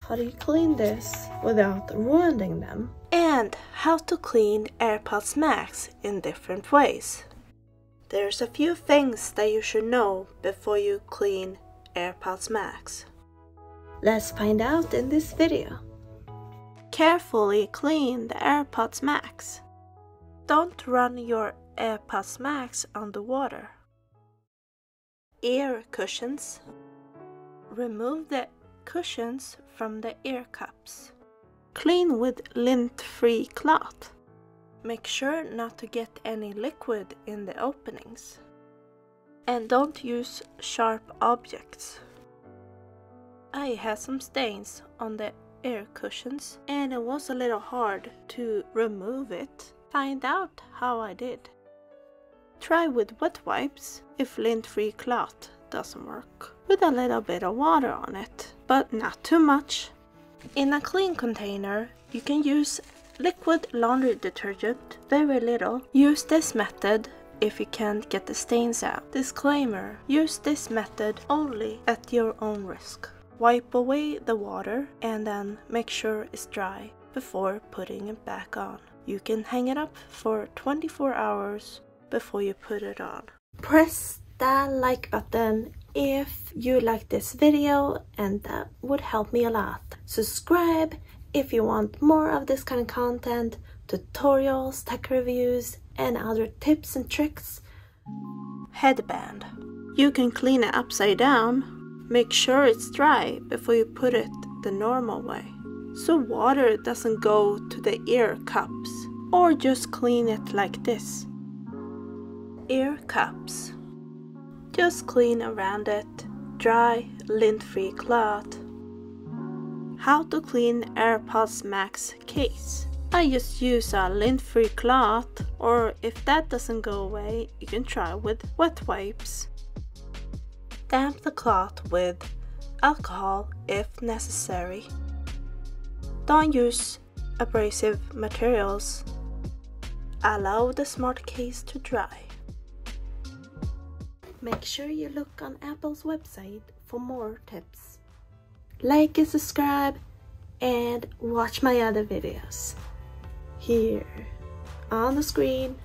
How do you clean this without ruining them? And how to clean AirPods Max in different ways. There's a few things that you should know before you clean AirPods Max. Let's find out in this video. Carefully clean the AirPods Max. Don't run your AirPods Max underwater. Ear cushions. Remove the cushions from the ear cups. Clean with lint-free cloth. Make sure not to get any liquid in the openings. And don't use sharp objects. I had some stains on the ear cushions and it was a little hard to remove it. Find out how I did. Try with wet wipes if lint-free cloth doesn't work, with a little bit of water on it, but not too much. In a clean container, you can use liquid laundry detergent, very little. Use this method if you can't get the stains out. Disclaimer, use this method only at your own risk. Wipe away the water and then make sure it's dry before putting it back on. You can hang it up for 24 hours before you put it on. Press that like button if you like this video, and that would help me a lot. Subscribe if you want more of this kind of content, tutorials, tech reviews, and other tips and tricks. Headband. You can clean it upside down. Make sure it's dry before you put it the normal way, so water doesn't go to the ear cups, or just clean it like this. Ear cups. Just clean around it, dry, lint-free cloth. How to clean AirPods Max case. I just use a lint-free cloth, or if that doesn't go away, you can try with wet wipes. Damp the cloth with alcohol if necessary. Don't use abrasive materials. Allow the smart case to dry. Make sure you look on Apple's website for more tips. Like and subscribe, and watch my other videos here on the screen